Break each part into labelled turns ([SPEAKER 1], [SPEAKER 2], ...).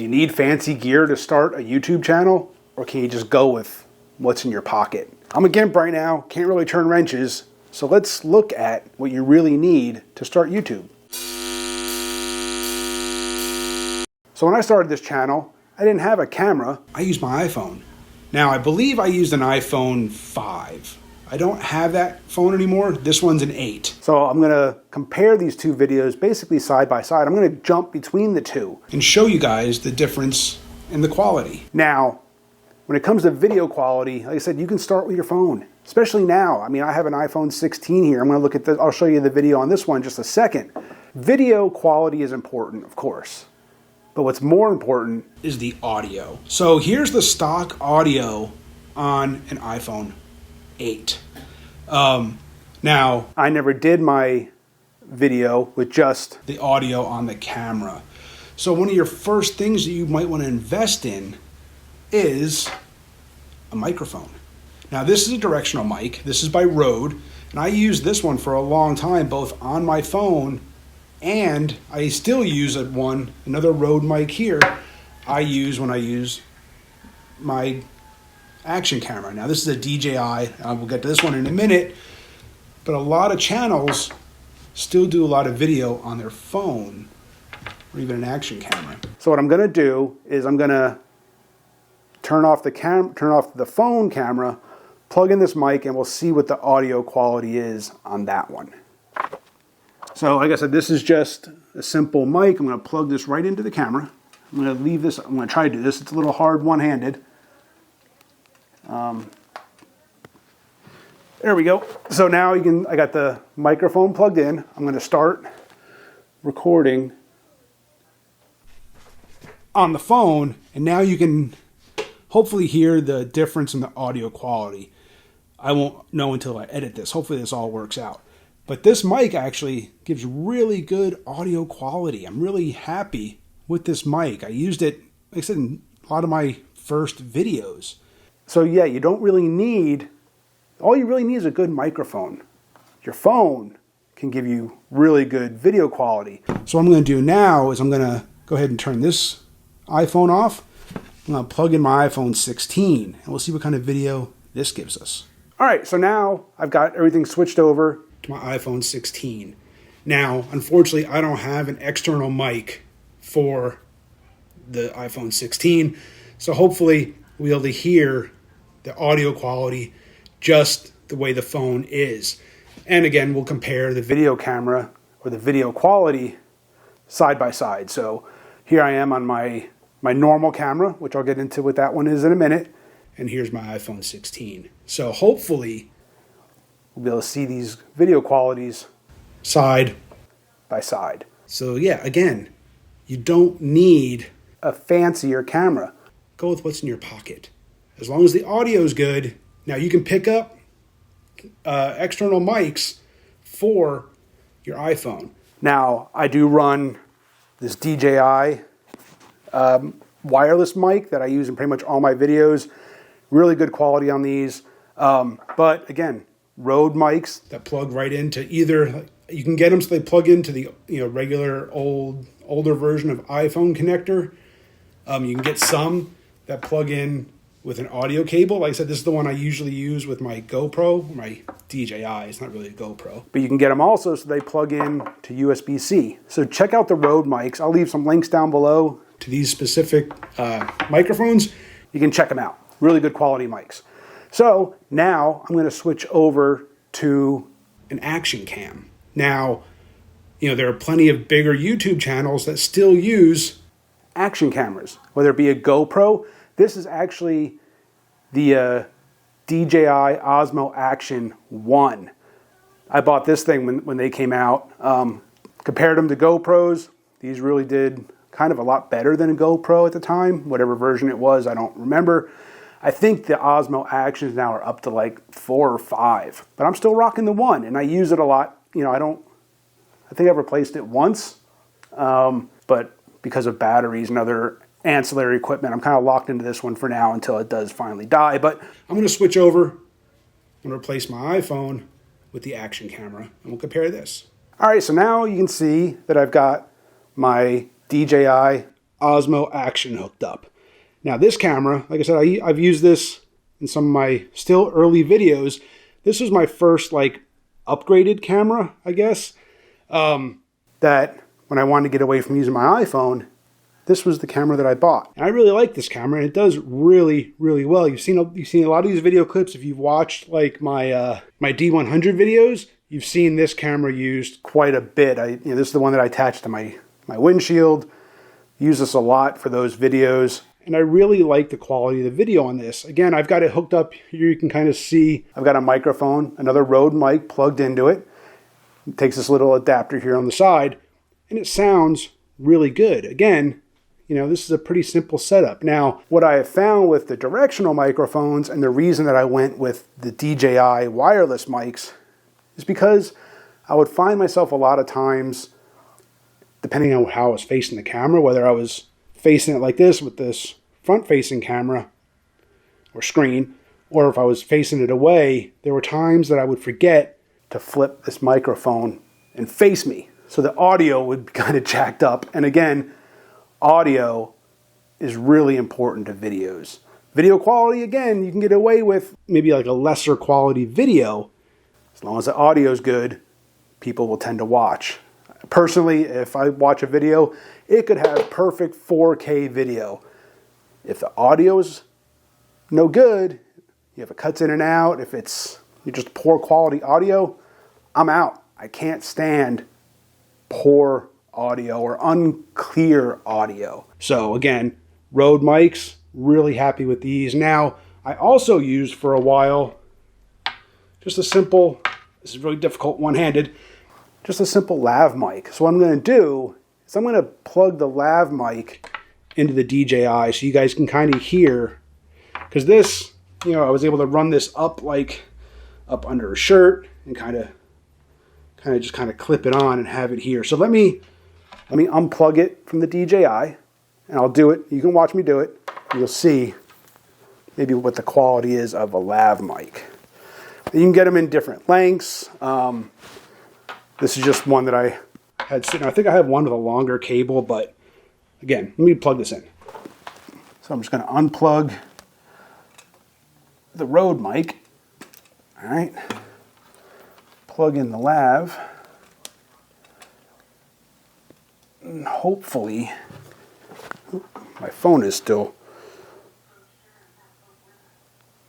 [SPEAKER 1] Do you need fancy gear to start a YouTube channel, or can you just go with what's in your pocket? I'm a gimp right now, can't really turn wrenches, so let's look at what you really need to start YouTube. So when I started this channel, I didn't have a camera. I used my iPhone. Now I believe I used an iPhone 5. I don't have that phone anymore. This one's an 8. So I'm gonna compare these two videos basically side by side. I'm gonna jump between the two and show you guys the difference in the quality. Now, when it comes to video quality, like I said, you can start with your phone, especially now. I mean, I have an iPhone 16 here. I'm gonna look at this. I'll show you the video on this one in just a second. Video quality is important, of course. But what's more important is the audio. So here's the stock audio on an iPhone 8. Now, I never did my video with just the audio on the camera. So one of your first things that you might want to invest in is a microphone. Now this is a directional mic. This is by Rode. And I used this one for a long time, both on my phone and I still use another Rode mic here, I use when I use my action camera. Now this is a DJI, we'll get to this one in a minute, but a lot of channels still do a lot of video on their phone or even an action camera. So what I'm gonna do is I'm gonna turn off the phone camera, plug in this mic, and we'll see what the audio quality is on that one. So like I said, this is just a simple mic. I'm going to plug this right into the camera. I'm going to leave this, I'm going to try to do this. It's a little hard one-handed. There we go. So now I got the microphone plugged in. I'm going to start recording on the phone, and now you can hopefully hear the difference in the audio quality. I won't know until I edit this. Hopefully this all works out. But this mic actually gives really good audio quality. I'm really happy with this mic. I used it, like I said, in a lot of my first videos. So yeah, you don't really need, all you really need is a good microphone. Your phone can give you really good video quality. So what I'm going to do now is I'm going to go ahead and turn this iPhone off. I'm going to plug in my iPhone 16 and we'll see what kind of video this gives us. All right, so now I've got everything switched over to my iPhone 16. Now, unfortunately, I don't have an external mic for the iPhone 16, so hopefully we'll be able to hear the audio quality just the way the phone is. And again, we'll compare the video camera or the video quality side by side. So here I am on my normal camera, which I'll get into what that one is in a minute, and here's my iPhone 16. So hopefully we'll be able to see these video qualities side by side. So yeah, again, you don't need a fancier camera. Go with what's in your pocket. As long as the audio is good. Now you can pick up external mics for your iPhone. Now I do run this DJI wireless mic that I use in pretty much all my videos. Really good quality on these. But again, Rode mics that plug right into either, you can get them so they plug into the regular older version of iPhone connector. You can get some that plug in with an audio cable. Like I said, this is the one I usually use with my GoPro, my DJI. It's not really a GoPro. But you can get them also so they plug in to USB-C. So check out the Rode mics. I'll leave some links down below to these specific microphones. You can check them out. Really good quality mics. So now I'm going to switch over to an action cam. Now, there are plenty of bigger YouTube channels that still use action cameras, whether it be a GoPro. This is actually the DJI Osmo Action 1. I bought this thing when they came out. Compared them to GoPros, these really did kind of a lot better than a GoPro at the time. Whatever version it was, I don't remember. I think the Osmo Actions now are up to like 4 or 5, but I'm still rocking the 1, and I use it a lot. I think I've replaced it once, but because of batteries and other ancillary equipment, I'm kind of locked into this one for now until it does finally die. But I'm going to switch over. I'm going to replace my iPhone with the action camera, and we'll compare this. All right, so now you can see that I've got my DJI Osmo Action hooked up. Now this camera, like I said, I've used this in some of my still early videos. This was my first like upgraded camera, I guess, that when I wanted to get away from using my iPhone, this was the camera that I bought. And I really like this camera, and it does really, really well. You've seen a lot of these video clips. If you've watched like my my D100 videos, you've seen this camera used quite a bit. This is the one that I attached to my windshield. Use this a lot for those videos. And I really like the quality of the video on this. Again, I've got it hooked up here. You can kind of see I've got a microphone, another Rode mic plugged into it. It takes this little adapter here on the side, and it sounds really good. Again, this is a pretty simple setup. Now, what I have found with the directional microphones, and the reason that I went with the DJI wireless mics, is because I would find myself a lot of times, depending on how I was facing the camera, whether I was facing it like this with this front-facing camera or screen, or if I was facing it away, there were times that I would forget to flip this microphone and face me. So the audio would be kind of jacked up. And again, audio is really important to videos. Video quality, again, you can get away with maybe like a lesser quality video. As long as the audio is good, people will tend to watch. Personally, if I watch a video, it could have perfect 4K video. If the audio is no good, if it cuts in and out, if it's just poor quality audio, I'm out. I can't stand poor audio or unclear audio. So again, Rode mics, really happy with these. Now, I also used for a while just a simple, this is really difficult one-handed, just a simple lav mic. So what I'm going to do is I'm going to plug the lav mic into the DJI so you guys can kind of hear, because this, I was able to run this up under a shirt and kind of clip it on and have it here. So let me unplug it from the DJI, and I'll do it. You can watch me do it. You'll see maybe what the quality is of a lav mic. You can get them in different lengths. This is just one that I had sitting. I think I have one with a longer cable, but again, let me plug this in. So I'm just going to unplug the Rode mic. All right. Plug in the lav. And hopefully, my phone is still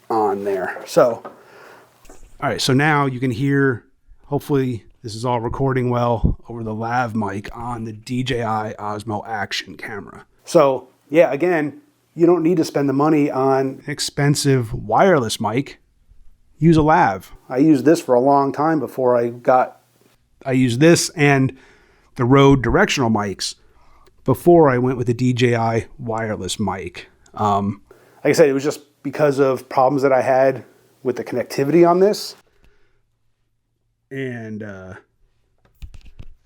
[SPEAKER 1] on there. So, all right, so now you can hear, hopefully this is all recording well over the lav mic on the DJI Osmo Action camera. So, yeah, again, you don't need to spend the money on an expensive wireless mic. Use a lav. I used this for a long time before I used this and the Rode directional mics before I went with the DJI wireless mic. Like I said, it was just because of problems that I had with the connectivity on this. And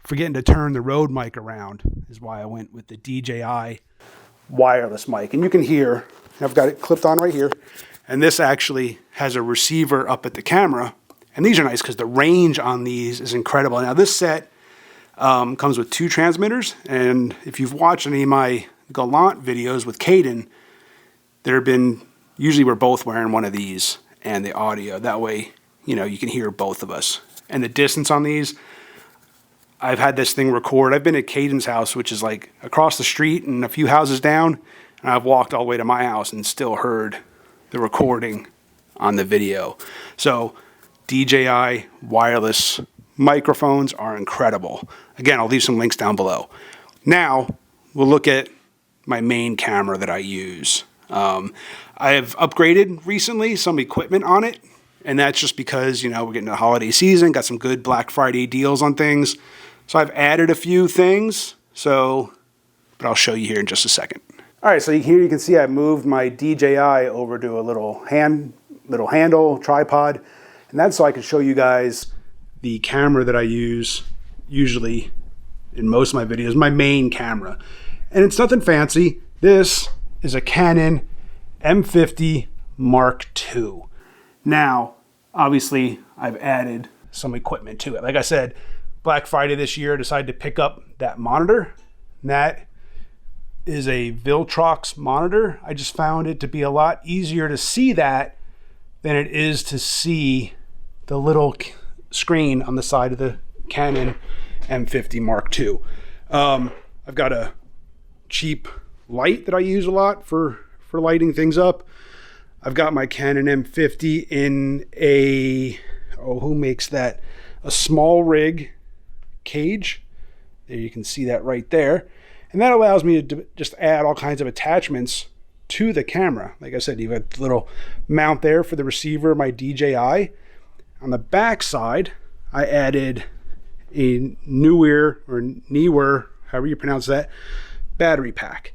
[SPEAKER 1] forgetting to turn the Rode mic around is why I went with the DJI wireless mic. And you can hear, I've got it clipped on right here. And this actually has a receiver up at the camera. And these are nice because the range on these is incredible. Now this set comes with 2 transmitters. And if you've watched any of my Gallant videos with Caden, usually we're both wearing one of these and the audio. That way, you can hear both of us. And the distance on these, I've had this thing record. I've been at Caden's house, which is like across the street and a few houses down. And I've walked all the way to my house and still heard the recording on the video. So DJI wireless microphones are incredible. Again, I'll leave some links down below. Now we'll look at my main camera that I use. I have upgraded recently some equipment on it, and that's just because, we're getting to the holiday season, got some good Black Friday deals on things. So I've added a few things, but I'll show you here in just a second. All right, so here you can see I moved my DJI over to a little handle tripod, and that's so I can show you guys the camera that I use usually in most of my videos, my main camera. And it's nothing fancy. This is a Canon M50 Mark II. Now, obviously, I've added some equipment to it. Like I said, Black Friday this year, I decided to pick up that monitor. And that is a Viltrox monitor. I just found it to be a lot easier to see that than it is to see the little screen on the side of the Canon M50 Mark II. I've got a cheap light that I use a lot for lighting things up. I've got my Canon M50 in a, who makes that? A small rig cage. There, you can see that right there. And that allows me to just add all kinds of attachments to the camera. Like I said, you've got the little mount there for the receiver, my DJI. On the back side, I added a newer, however you pronounce that, battery pack.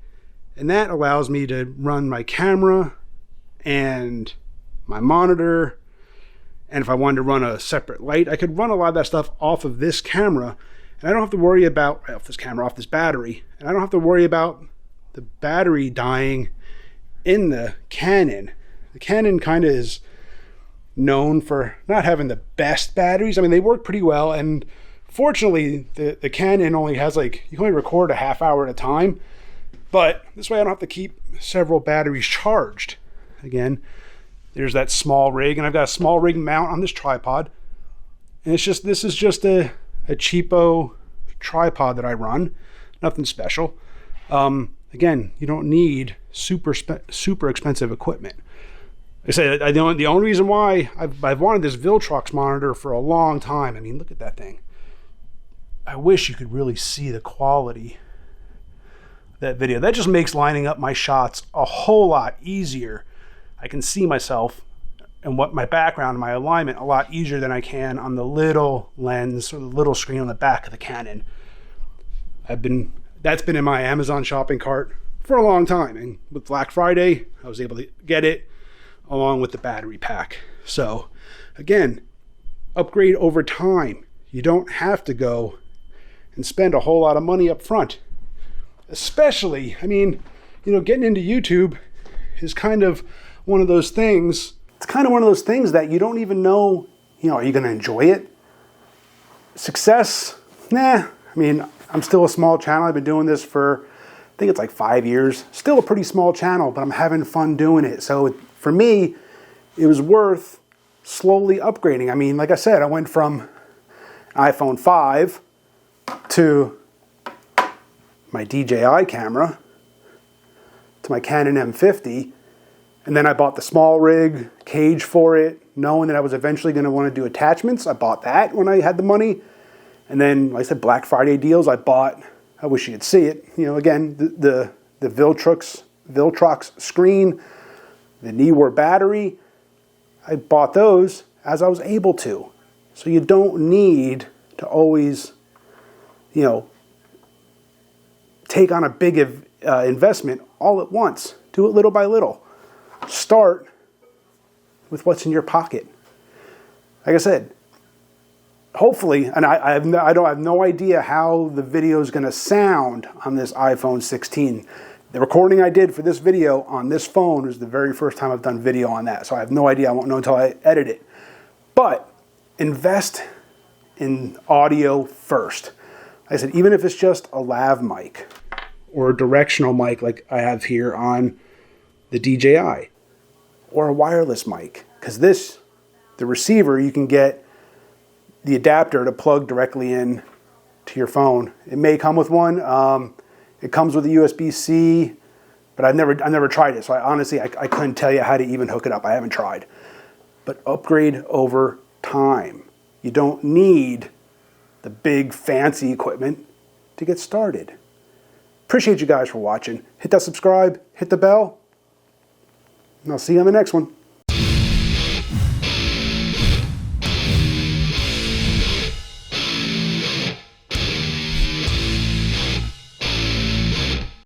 [SPEAKER 1] And that allows me to run my camera and my monitor. And if I wanted to run a separate light, I could run a lot of that stuff off of this camera. And I don't have to worry about, off this battery. And I don't have to worry about the battery dying in the Canon. The Canon kind of is known for not having the best batteries. I mean, they work pretty well. And fortunately, the Canon only has you can only record a half hour at a time. But this way I don't have to keep several batteries charged. Again, there's that small rig, and I've got a small rig mount on this tripod. And this is just a cheapo tripod that I run. Nothing special. Again, you don't need super expensive equipment. Like I said, the only reason why I've wanted this Viltrox monitor for a long time. I mean, look at that thing. I wish you could really see the quality of that video. That just makes lining up my shots a whole lot easier. I can see myself and what my background and my alignment a lot easier than I can on the little lens or the little screen on the back of the Canon. That's been in my Amazon shopping cart for a long time, and with Black Friday I was able to get it along with the battery pack. So again, upgrade over time. You don't have to go and spend a whole lot of money up front. Especially, I mean, getting into YouTube is kind of one of those things. It's kind of one of those things that you don't even know, are you going to enjoy it? Success? Nah. I mean, I'm still a small channel. I've been doing this for, I think it's like 5 years. Still a pretty small channel, but I'm having fun doing it. So for me, it was worth slowly upgrading. I mean, like I said, I went from iPhone 5 to my DJI camera to my Canon M50. And then I bought the small rig cage for it, knowing that I was eventually going to want to do attachments. I bought that when I had the money. And then, like I said, Black Friday deals, I wish you could see it. Again, the Viltrox screen, the Neewer battery, I bought those as I was able to. So you don't need to always, take on a big investment all at once. Do it little by little. Start with what's in your pocket. Like I said, hopefully, and I have no idea how the video is going to sound on this iPhone 16. The recording I did for this video on this phone was the very first time I've done video on that, so I have no idea. I won't know until I edit it. But invest in audio first. Like I said, even if it's just a lav mic or a directional mic like I have here on the DJI, or a wireless mic, because the receiver, you can get the adapter to plug directly in to your phone. It may come with one. It comes with a USB-C, but I've never tried it, so I couldn't tell you how to even hook it up. I haven't tried. But upgrade over time. You don't need the big fancy equipment to get started. Appreciate you guys for watching. Hit that subscribe, hit the bell, and I'll see you on the next one.